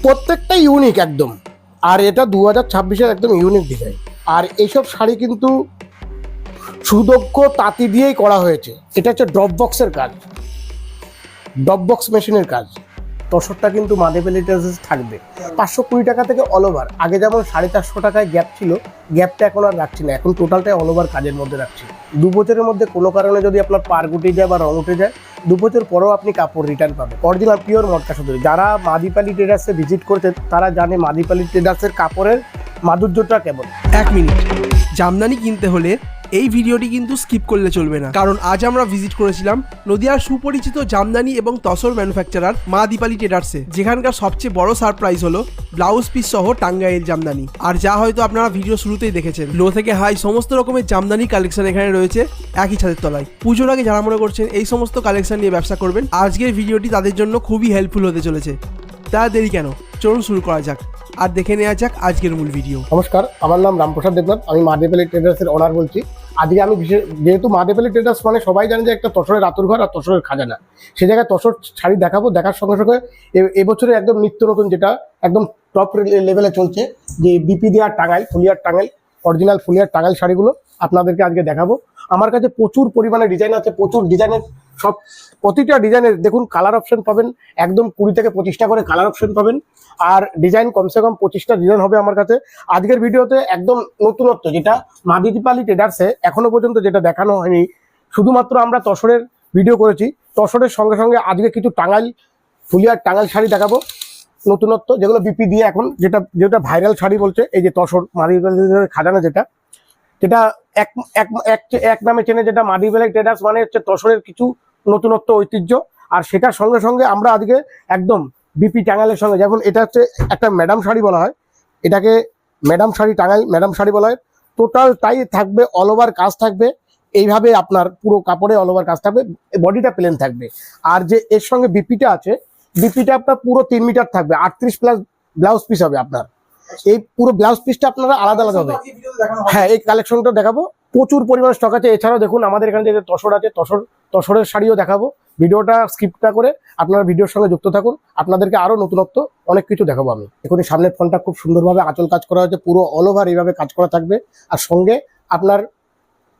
প্রত্যেকটা ইউনিক একদম। আর এটা 2026-এর একদম ইউনিক ডিজাইন। আর এইসব শাড়ি কিন্তু সুদক্ষ তাঁতি দিয়েই করা হয়েছে। এটা হচ্ছে ড্রপ বক্সের কাজ, ড্রপ বক্স মেশিনের কাজ। তসরটা কিন্তু মাদেপেলি টেক্সটাইলস থাকবে 520 টাকা থেকে অল ওভার। আগে যেমন 450 টাকায় গ্যাপ ছিল, গ্যাপটা এখন আর রাখছি না, এখন টোটালটাই অল ওভার কাজের মধ্যে রাখছি। 2 বছরের মধ্যে কোনো কারণে যদি আপনার পার গুটে যায় বা রং উঠে যায়, 2 বছর পরেও আপনি কাপড় রিটার্ন পাবেন। অরিজিনাল পিওর মটকা সুতো। যারা মাদিপালি ট্রেডার্সে ভিজিট করছে তারা জানে মাদিপালি ট্রেডার্সের কাপড়ের মাধুর্যটা কেমন। 1 মিনিট, জামদানি কিনতে হলে এই ভিডিওটি কিন্তু স্কিপ করলে চলবে না, কারণ আজ আমরা ভিজিট করেছিলাম নদিয়ার সুপরিচিত জামদানি এবং তসর ম্যানুফ্যাকচারার মা দীপালি ট্রেডার্সে, যেখানকার সবচেয়ে বড় সারপ্রাইজ হলো ব্লাউজ পিস সহ টাঙ্গাইল জামদানি। আর যা হয়তো আপনারা ভিডিও শুরুতেই দেখেছেন, লো থেকে হাই সমস্ত রকমের জামদানি কালেকশন এখানে রয়েছে একই ছাদের তলায়। পুজোর আগে যারা মনে করছেন এই সমস্ত কালেকশন নিয়ে ব্যবসা করবেন, আজকের ভিডিওটি তাদের জন্য খুবই হেল্পফুল হতে চলেছে। তা দেরি কেন, চলুন শুরু করা যাক আর দেখে নেওয়া যাক আজকের মূল ভিডিও। নমস্কার, আমার নাম রামপ্রসাদ দেবনাথ, আমি মাদেপেলি ট্রেডার্সের ওনার বলছি। আজকে আমি যেহেতু মাদেপেলি ট্রেডার্স মানে সবাই জানে যে একটা তসরের আতুরঘর আর তসরের খাজানা, সেই জায়গায় তসর শাড়ি দেখাবো। দেখার সঙ্গে সঙ্গে এবছরে একদম নিত্য নতুন যেটা একদম টপ লেভেলে চলছে, যে বিপি দেওয়ার টাঙ্গাইল, ফুলিয়ার টাঙ্গাইল, অরিজিনাল ফুলিয়ার টাঙ্গাইল শাড়িগুলো আপনাদেরকে আজকে দেখাবো। আমার কাছে প্রচুর পরিমাণে ডিজাইন আছে, প্রচুর ডিজাইনের সব প্রতিটা ডিজাইনের দেখুন কালার অপশন পাবেন, একদম 20 থেকে 25টা করে কালার অপশন পাবেন। আর ডিজাইন কমসে কম 25টা ডিজাইন হবে আমার কাছে। আজকের ভিডিওতে একদম নতুনত্ব, যেটা মাদিপালি ট্রেডার্সে এখনো পর্যন্ত যেটা দেখানো হয়নি। শুধুমাত্র আমরা তসরের ভিডিও করেছি, তসরের সঙ্গে সঙ্গে আজকে কিছু টাঙ্গাইল ফুলিয়ার টাঙ্গাইল শাড়ি দেখাবো নতুনত্ব, যেগুলো বিপি দিয়ে এখন যেটা ভাইরাল শাড়ি বলছে, এই যে তসর মাদিপালি খাজানা, যেটা এক এক এক নামে চেনে, যেটা মাদিপালি ট্রেডার্স মানে হচ্ছে তসরের কিছু নতুনত্ব ঐতিহ্য। আর সেটার সঙ্গে সঙ্গে আমরা আজকে একদম বিপি টাঙ্গাইলের সঙ্গে, যেমন এটা হচ্ছে একটা ম্যাডাম শাড়ি বলা হয়, এটাকে ম্যাডাম শাড়ি টাঙ্গাইল ম্যাডাম শাড়ি বলা হয়। টোটালটাই থাকবে অল ওভার কাজ থাকবে এইভাবে, আপনার পুরো কাপড়ে অল ওভার কাজ থাকবে, বডিটা প্লেন থাকবে। আর যে এর সঙ্গে বিপিটা আছে, বিপিটা আপনার পুরো 3 মিটার থাকবে, 38 প্লাস ব্লাউজ পিস হবে আপনার। এই পুরো ব্লাউজ পিসটা আপনারা আলাদা আলাদা হবে। হ্যাঁ, এই কালেকশনটা দেখাবো, প্রচুর পরিমাণ স্টক আছে। এছাড়াও দেখুন আমাদের এখানে যে তসর আছে, তসরের শাড়িও দেখাবো। ভিডিওটা স্কিপ না করে আপনারা ভিডিওর সঙ্গে যুক্ত থাকুন, আপনাদেরকে আরো নতুনত্ব অনেক কিছু দেখাবো আমি। এখন এই সামনের ফোনটা খুব সুন্দরভাবে আঁচল কাজ করা হয়েছে, পুরো অল ওভার এইভাবে কাজ করা থাকবে। আর সঙ্গে আপনার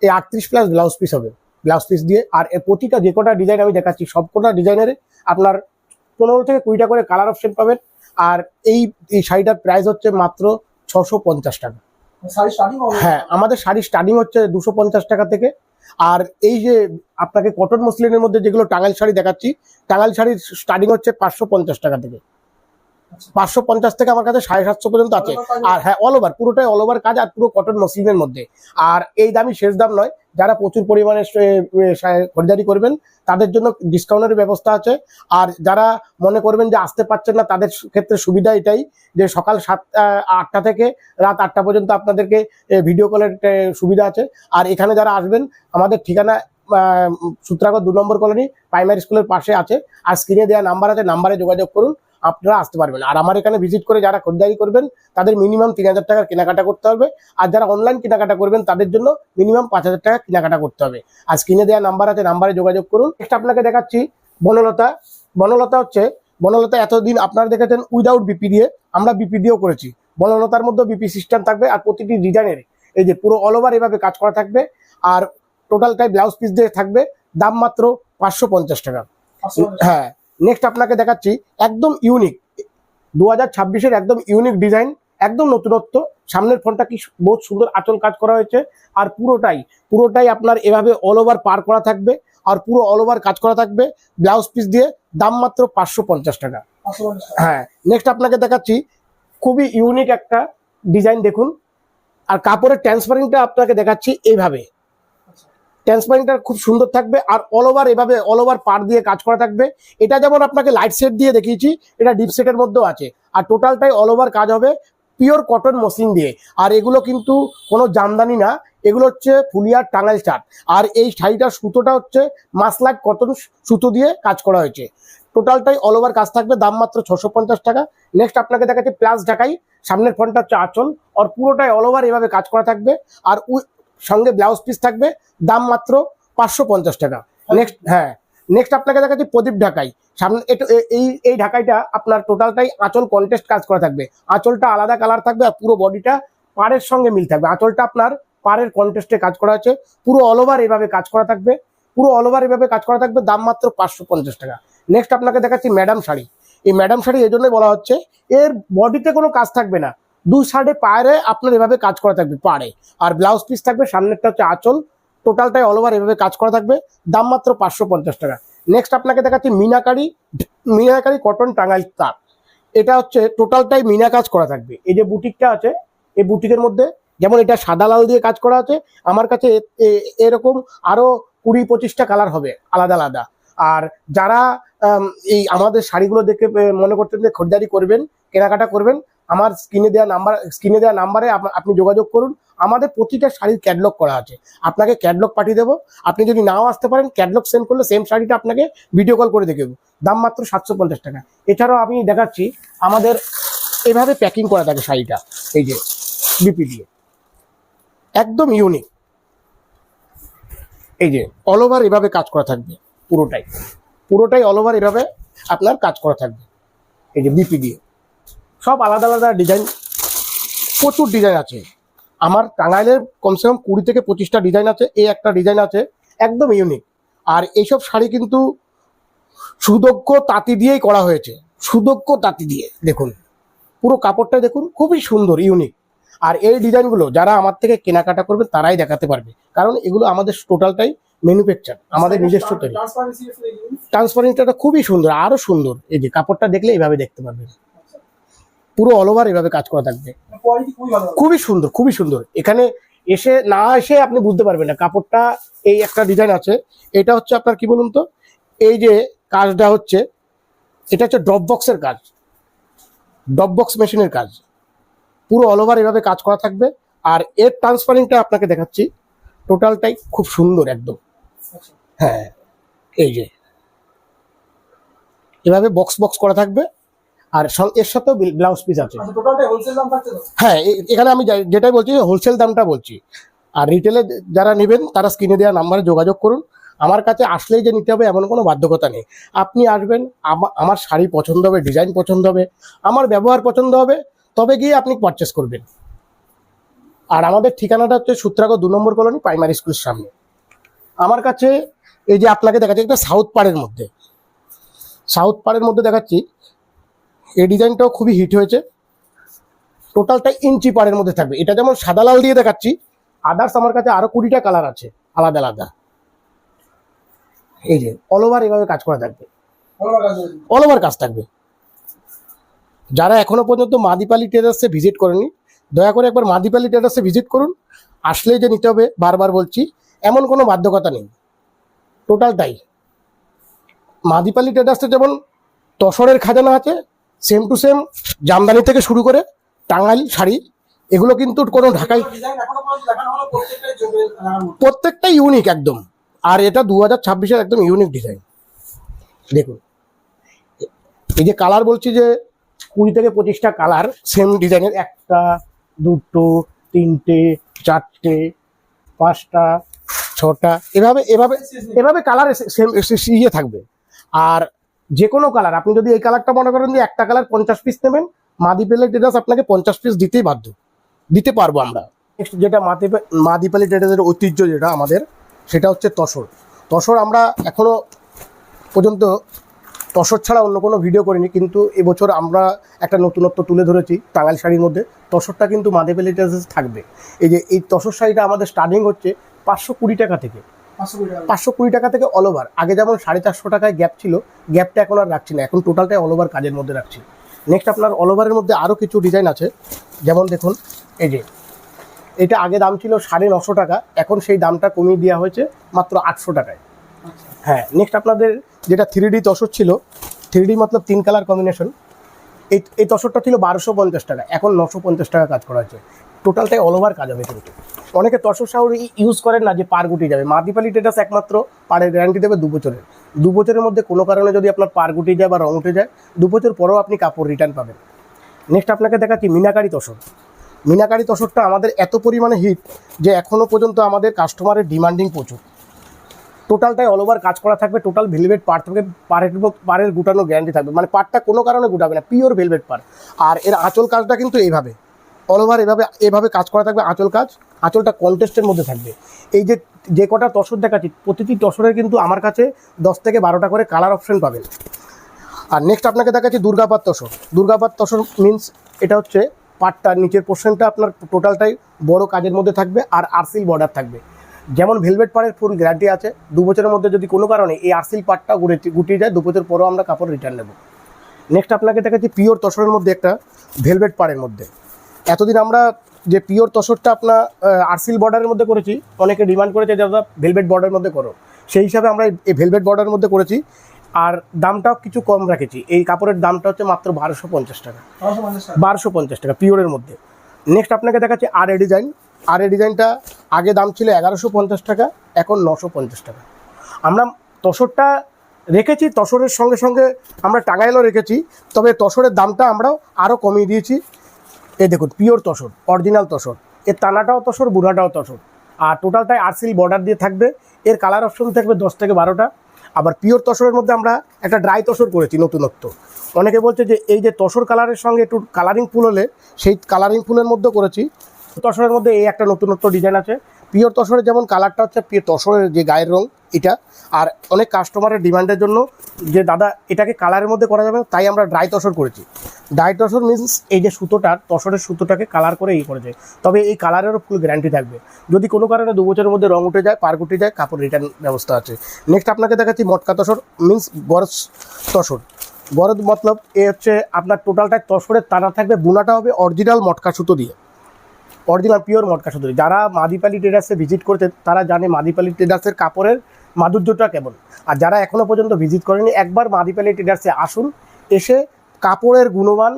এই 38 প্লাস ব্লাউজ পিস হবে, ব্লাউজ পিস দিয়ে। আর এর প্রতিটা যে কটা ডিজাইন আমি দেখাচ্ছি, সবকটা ডিজাইনের আপনার 15 থেকে 20টা করে কালার অপশন পাবেন। আর এই শাড়িটার প্রাইস হচ্ছে মাত্র 650 টাকা। হ্যাঁ, আমাদের শাড়ি স্টার্টিং হচ্ছে 250 টাকা থেকে। আর এই যে আপনাকে কটন মসলিনের মধ্যে যেগুলো টাঙ্গাইল শাড়ি দেখাচ্ছি, টাঙ্গাইল শাড়ির স্টার্টিং হচ্ছে 550 টাকা থেকে। 550 থেকে আমার কাছে 750 পর্যন্ত আছে। আর হ্যাঁ, অল ওভার, পুরোটাই অল ওভার কাজ, আর পুরো কটন মসলিনের মধ্যে। আর এই দামই শেষ দাম নয়, যারা প্রচুর পরিমাণে খরিদারি করবেন তাদের জন্য ডিসকাউন্টের ব্যবস্থা আছে। আর যারা মনে করবেন যে আসতে পারছেন না, তাদের ক্ষেত্রে সুবিধা এটাই যে সকাল 8টা থেকে রাত 8টা পর্যন্ত আপনাদেরকে ভিডিও কলের সুবিধা আছে। আর এখানে যারা আসবেন, আমাদের ঠিকানা সূত্রাগড় 2 নম্বর কলোনি প্রাইমারি স্কুলের পাশে আছে। আর স্ক্রিনে দেওয়া নাম্বার আছে, নাম্বারে যোগাযোগ করুন, আপনারা আসতে পারবেন। আর আমার এখানে ভিজিট করে যারা খরিদারি করবেন তাদের মিনিমাম 3000 টাকার কেনাকাটা করতে হবে। আর যারা অনলাইন কেনাকাটা করবেন তাদের জন্য মিনিমাম 5000 টাকা কেনাকাটা করতে হবে। আর স্ক্রিনে দেওয়া নাম্বার আছে, নাম্বারে যোগাযোগ করুন। নেক্সট আপনাকে দেখাচ্ছি বনলতা। বনলতা এতদিন আপনারা দেখেছেন উইদাউট বিপি দিয়ে, আমরা বিপি দিয়েও করেছি। বনলতার মধ্যে বিপি সিস্টেম থাকবে, আর প্রতিটি ডিজাইনের এই যে পুরো অল ওভার এভাবে কাজ করা থাকবে। আর টোটালটাই ব্লাউজ পিস দিয়ে থাকবে, দাম মাত্র 550 টাকা। হ্যাঁ, নেক্সট আপনাকে দেখাচ্ছি একদম ইউনিক 2026-এর একদম ইউনিক ডিজাইন, একদম নতুনত্ব। সামনের ফোনটা কি বহুত সুন্দর আঁচল কাজ করা হয়েছে। আর পুরোটাই আপনার এভাবে অল ওভার পার করা থাকবে, আর পুরো অল ওভার কাজ করা থাকবে ব্লাউজ পিস দিয়ে, দাম মাত্র 550 টাকা। হ্যাঁ, নেক্সট আপনাকে দেখাচ্ছি খুবই ইউনিক একটা ডিজাইন, দেখুন। আর কাপড়ের ট্রান্সপারেন্টটা আপনাকে দেখাচ্ছি এইভাবে, ট্রান্সপারেন্টটা খুব সুন্দর থাকবে। আর অল ওভার এভাবে অল ওভার পার দিয়ে কাজ করা থাকবে। এটা যেমন আপনাকে লাইট সেট দিয়ে দেখিয়েছি, এটা ডিপ সেটের মধ্যেও আছে। আর টোটালটাই অল ওভার কাজ হবে পিওর কটন মসলিন দিয়ে। আর এগুলো কিন্তু কোনো জামদানি না, এগুলো হচ্ছে ফুলিয়ার টাঙ্গাইল চাট। আর এই শাড়িটার সুতোটা হচ্ছে মাসলাইট কটন সুতো দিয়ে কাজ করা হয়েছে। টোটালটাই অল ওভার কাজ থাকবে, দাম মাত্র 650 টাকা। নেক্সট আপনাকে দেখাচ্ছি প্লাস ঢাকাই। সামনের ফ্রন্টটা হচ্ছে আঁচল, আর পুরোটাই অল ওভার এভাবে কাজ করা থাকবে। আর সঙ্গে ব্লাউজ পিস থাকবে, দাম মাত্র 550 টাকা। নেক্সট, হ্যাঁ, নেক্সট আপনাকে দেখাচ্ছি প্রদীপ ঢাকাই। সামনে এই ঢাকাইটা আপনার টোটালটাই আঁচল কন্টেস্ট কাজ করা থাকবে। আঁচলটা আলাদা কালার থাকবে আর পুরো বডিটা পাড়ের সঙ্গে মিল থাকবে। আঁচলটা আপনার পাড়ের কন্টেস্টে কাজ করা আছে, পুরো অল ওভার এইভাবে কাজ করা থাকবে, পুরো অল ওভার এইভাবে কাজ করা থাকবে, দাম মাত্র 550 টাকা। নেক্সট আপনাকে দেখাচ্ছি ম্যাডাম শাড়ি। এই ম্যাডাম শাড়ি এই জন্যই বলা হচ্ছে, এর বডিতে কোনো কাজ থাকবে না, দু সাইডে পায়ে আপনার এভাবে কাজ করা থাকবে পাড়ে, আর ব্লাউজ পিস থাকবে, সামনেরটা হচ্ছে আঁচল, টোটালটাই অল ওভার এভাবে কাজ করা থাকবে, দাম মাত্র 550 টাকা। নেক্সট আপনাকে দেখাচ্ছি মিনাকারি কটন টাঙ্গাইল তাঁত। এটা হচ্ছে টোটালটাই মিনা কাজ করা থাকবে। এই যে বুটিকটা আছে, এই বুটিকের মধ্যে যেমন এটা সাদা লাল দিয়ে কাজ করা আছে, আমার কাছে এরকম আরো 20-25টা কালার হবে আলাদা আলাদা। আর যারা এই আমাদের শাড়িগুলো দেখে মনে করতেন যে খরিদ্দারি করবেন, কেনাকাটা করবেন, আমার স্ক্রিনে দেওয়া নাম্বারে আপনি যোগাযোগ করুন। আমাদের প্রতিটা শাড়ির ক্যাটলগ করা আছে, আপনাকে ক্যাটলগ পাঠিয়ে দেবো। আপনি যদি নাও আসতে পারেন, ক্যাটলগ সেন্ড করলে সেম শাড়িটা আপনাকে ভিডিও কল করে দেখে দেবো, দাম মাত্র 750 টাকা। এছাড়াও আমি দেখাচ্ছি আমাদের এভাবে প্যাকিং করা থাকে শাড়িটা, এই যে বিপি দিয়ে, একদম ইউনিক। এই যে অল ওভার এভাবে কাজ করা থাকবে, পুরোটাই অল ওভার এভাবে আপনার কাজ করা থাকবে। এই যে বিপি দিয়ে সব আলাদা আলাদা ডিজাইন, প্রচুর ডিজাইন আছে আমার টাঙ্গাইলের, কমসে কম 20-25টা ডিজাইন আছে। এই একটা ডিজাইন আছে একদম ইউনিক। আর এইসব শাড়ি কিন্তু সুদক্ষ তাঁতি দিয়েই করা হয়েছে, সুদক্ষ তাঁতি দিয়ে। দেখুন পুরো কাপড়টা দেখুন, খুবই সুন্দর ইউনিক। আর এই ডিজাইনগুলো যারা আমার থেকে কেনাকাটা করবে তারাই দেখাতে পারবে, কারণ এগুলো আমাদের টোটালটাই ম্যানুফ্যাকচার, আমাদের নিজস্ব তৈরি। ট্রান্সপারেন্সিটা খুবই সুন্দর, আরো সুন্দর। এই যে কাপড়টা দেখলে এইভাবে দেখতে পারবেন, পুরো অল ওভার এভাবে কাজ করা থাকবে, খুবই সুন্দর, খুবই সুন্দর। এখানে এসে আপনি বুঝতে পারবেন না কাপড়টা। এই একটা ডিজাইন আছে, এটা হচ্ছে আপনার কি বলুন তো, এই যে কাজটা হচ্ছে, এটা হচ্ছে ড্রপ বক্সের কাজ, ড্রপ বক্স মেশিনের কাজ, পুরো অল ওভার এভাবে কাজ করা থাকবে। আর এর ট্রান্সপারেন্টটা আপনাকে দেখাচ্ছি, টোটালটাই খুব সুন্দর একদম। হ্যাঁ, এই যে এভাবে বক্স করা থাকবে, আর এর সাথেও ব্লাউজ পিস আছে। হ্যাঁ, এখানে আমি যেটাই বলছি হোলসেল দামটা বলছি। আর রিটেলে যারা নেবেন তারা স্ক্রিনে দেওয়া নাম্বারে যোগাযোগ করুন। আমার কাছে আসলেই যে নিতে হবে এমন কোনো বাধ্যকতা নেই। আপনি আসবেন, আমার শাড়ি পছন্দ হবে, ডিজাইন পছন্দ হবে, আমার ব্যবহার পছন্দ হবে, তবে গিয়ে আপনি পারচেস করবেন। আর আমাদের ঠিকানাটা হচ্ছে সূত্রাগড় 2 নম্বর কলোনি, প্রাইমারি স্কুলের সামনে। আমার কাছে এই যে আপনাকে দেখাচ্ছি একটা সাউথ পাড়ের মধ্যে দেখাচ্ছি, এই ডিজাইনটাও খুবই হিট হয়েছে, টোটালটা ইঞ্চি পাড়ের মধ্যে থাকবে। এটা যেমন সাদা লাল দিয়ে দেখাচ্ছি, আদার্স আমার কাছে আরো 20টা কালার আছে আলাদা আলাদা। এই যে অল ওভার এভাবে কাজ করা থাকবে, অল ওভার কাজ থাকবে। যারা এখনো পর্যন্ত মাদিপালি ট্রেডার্সে ভিজিট করেনি, দয়া করে একবার মাদিপালি ট্রেডার্সে ভিজিট করুন। আসলেই যে নিতে হবে বারবার বলছি, এমন কোনো বাধ্যকতা নেই, টোটালটাই। মাদিপালি ট্রেডার্সে যেমন তসরের খাজানা আছে, সেম টু সেম জামদানি থেকে শুরু করে টাঙ্গাইল শাড়ি, এগুলো কিন্তু কোনো ঢাকাই, প্রত্যেকটাই ইউনিক একদম। আর এটা 2026-এর একদম ইউনিক ডিজাইন। দেখুন এই যে কালার বলছি যে 20-25টা কালার সেম ডিজাইনের, 1টা 2টো 3টে 4টে 5টা 6টা এভাবে কালার সেম ইয়ে থাকবে। আর যে কোনো কালার, আপনি যদি এই কালারটা মনে করেন যে একটা কালার 50 পিস নেবেন, মাদিপালি ট্রেডার্স আপনাকে 50 পিস দিতে পারবো আমরা। নেক্সট যেটা মাদিপালি ট্রেডার্সের ঐতিহ্য যেটা আমাদের, সেটা হচ্ছে তসর। আমরা এখনো পর্যন্ত তসর ছাড়া অন্য কোনো ভিডিও করিনি, কিন্তু এবছর আমরা একটা নতুনত্ব তুলে ধরেছি টাঙ্গাইল শাড়ির মধ্যে। তসরটা কিন্তু মাদিপালি ট্রেডার্সে থাকবে। এই যে এই তসর শাড়িটা আমাদের স্টার্টিং হচ্ছে 520 টাকা থেকে, 520 টাকা থেকে অল ওভার। আগে যেমন 450 টাকায় গ্যাপ ছিল, গ্যাপটা এখন আর রাখছি না, এখন টোটালটাই অল ওভার কাজের মধ্যে রাখছি। নেক্সট আপনার অল ওভারের মধ্যে আরও কিছু ডিজাইন আছে, যেমন দেখুন এই যে এটা আগে দাম ছিল 950 টাকা, এখন সেই দামটা কমিয়ে দেওয়া হয়েছে মাত্র 800 টাকায়। হ্যাঁ, নেক্সট আপনাদের যেটা 3D তসর ছিল, 3D মতলব 3 কালার কম্বিনেশন, এই তসরটা ছিল 1250 টাকা, এখন 950 টাকা কাজ করা হয়েছে। টোটালটাই অল ওভার কাজ হবে। কিন্তু অনেকে তসর শাড়ি ইউজ করেন না যে পার গুটি যাবে, মাদিপালি ট্রেডার্স একমাত্র পাড়ের গ্যারান্টি দেবে 2 বছরের। 2 বছরের মধ্যে কোনো কারণে যদি আপনার পার গুটি যায় বা রং উঠে যায়, 2 বছর পরেও আপনি কাপড় রিটার্ন পাবেন। নেক্সট আপনাকে দেখাচ্ছি মিনাকারি তসরটা আমাদের এত পরিমাণে হিট যে এখনও পর্যন্ত আমাদের কাস্টমারের ডিমান্ডিং প্রচুর। টোটালটাই অল ওভার কাজ করা থাকবে, টোটাল ভেলভেট পার থাকবে, পাড়ের গুটানো গ্যারান্টি থাকবে, মানে পাড়টা কোনো কারণে গুটাবে না, পিওর ভেলভেট পার। আর এর আঁচল কাজটা কিন্তু এইভাবে অল ওভার এভাবে কাজ করা থাকবে, আঁচল কাজ, আঁচলটা কন্টেস্টের মধ্যে থাকবে। এই যে কটা তসর দেখাচ্ছি, প্রতিটি তসরের কিন্তু আমার কাছে 10 থেকে 12টা করে কালার অপশন পাবেন। আর নেক্সট আপনাকে দেখাচ্ছি দুর্গাপাত তসর। দুর্গাপাত তসর মিনস এটা হচ্ছে পাটটার নিচের পোর্শনটা আপনার টোটালটাই বড় কাজের মধ্যে থাকবে আর আরসিল বর্ডার থাকবে। যেমন ভেলভেট পাড়ের ফুল গ্যারান্টি আছে, 2 বছরের মধ্যে যদি কোনো কারণে এই আরসিল পাটটা গুটিয়ে যায় 2 বছর পরেও আমরা কাপড় রিটার্ন নেব। নেক্সট আপনাকে দেখাচ্ছি পিওর তসরের মধ্যে একটা ভেলভেট পাড়ের মধ্যে। এতদিন আমরা যে পিওর তসরটা আপনার আরসিল বর্ডারের মধ্যে করেছি, অনেকে ডিমান্ড করেছে দাদা ভেলভেট বর্ডারের মধ্যে করো, সেই হিসাবে আমরা এই ভেলভেট বর্ডারের মধ্যে করেছি। আর দামটাও কিছু কম রেখেছি, এই কাপড়ের দামটা হচ্ছে মাত্র 1250 টাকা, 1250 টাকা পিওরের মধ্যে। নেক্সট আপনাকে দেখাচ্ছি আর এ ডিজাইন। আর এ ডিজাইনটা আগে দাম ছিল 1150 টাকা, এখন 950 টাকা। আমরা তসরটা রেখেছি, তসরের সঙ্গে সঙ্গে আমরা টাঙ্গাইলও রেখেছি, তবে তসরের দামটা আমরা আরও কমিয়ে দিয়েছি। এই দেখুন পিওর তসর, অরিজিনাল তসর, এর টানাটাও তসর, বুড়াটাও তসর, আর টোটালটাই আরসিল বর্ডার দিয়ে থাকবে। এর কালার অপশন থাকবে 10 থেকে 12টা। আবার পিওর তসরের মধ্যে আমরা একটা ড্রাই তসর করেছি নতুনত্ব। অনেকে বলছে যে এই যে তসর কালারের সঙ্গে একটু কালারিং ফুল হলে, সেই কালারিং ফুলের মধ্যে করেছি। তসরের মধ্যে এই একটা নতুনত্ব ডিজাইন আছে। পিওর তসরের যেমন কালারটা হচ্ছে পিওর তসরের যে গায়ের রং এটা, আর অনেক কাস্টমারের ডিমান্ডের জন্য যে দাদা এটাকে কালারের মধ্যে করা যাবে, তাই আমরা ড্রাই তসর করেছি। ড্রাই তসর মিনস এই যে সুতোটার, তসরের সুতোটাকে কালার করে করেছে, তবে এই কালারেরও ফুল গ্যারান্টি থাকবে। যদি কোনো কারণে 2 বছরের মধ্যে রং উঠে যায়, পার উঠে যায়, কাপড় রিটার্ন ব্যবস্থা আছে। নেক্সট আপনাকে দেখাচ্ছি মটকা তসর মিনস গরজ তসর। গরজ মতলব এ হচ্ছে আপনার টোটালটা তসরের টানা থাকবে, বুনাটা হবে অরিজিনাল মটকা সুতো দিয়ে, অরিজিনাল পিওর মটকা সুতো। যারা মাদিপালি ট্রেডার্সে ভিজিট করতে তারা জানে মাদিপালি ট্রেডার্সের কাপড়ের মাধুর্যটা কেমন। আর যারা এখনও পর্যন্ত ভিজিট করেনি, একবার মাদিপালি ট্রেডার্সে আসুন, এসে কাপড়ের গুণমান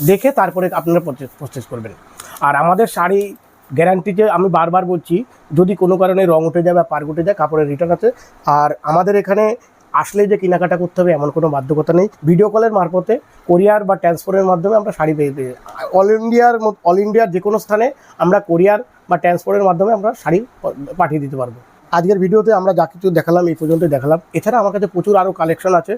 দেখে তারপরে আপনারা পারচেজ করবেন। আর আমাদের শাড়ি গ্যারান্টিতে আমি বারবার বলছি, যদি কোনো কারণে রং উঠে যায় বা পার উঠে যায়, কাপড়ের রিটার্ন আছে। আর আমাদের এখানে আসলে যে কেনাকাটা করতে হবে এমন কোনো বাধ্যকতা নেই। ভিডিও কলের মারফতে, কোরিয়ার বা ট্রান্সপোর্টের মাধ্যমে আমরা শাড়ি পেয়ে অল ইন্ডিয়ার যে কোনো স্থানে আমরা কোরিয়ার বা ট্রান্সপোর্টের মাধ্যমে আমরা শাড়ি পাঠিয়ে দিতে পারবো। আজকের ভিডিওতে আমরা যা কিছু দেখালাম এই পর্যন্তই দেখালাম। এছাড়া আমার কাছে প্রচুর আরও কালেকশন আছে,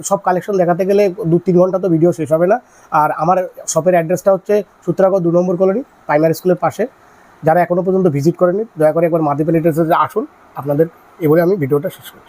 সব কালেকশন দেখাতে গেলে 2-3 ঘন্টা তো ভিডিও শেষ হবে না। আর আমার শপের অ্যাড্রেসটা হচ্ছে সূত্রাগড় 2 নম্বর কলোনি, প্রাইমারি স্কুলের পাশে। যারা এখনও পর্যন্ত ভিজিট করেনি, দয়া করে একবার মাদিপালি ট্রেডার্সে আসুন। আপনাদের এ বলে আমি ভিডিওটা শেষ করছি।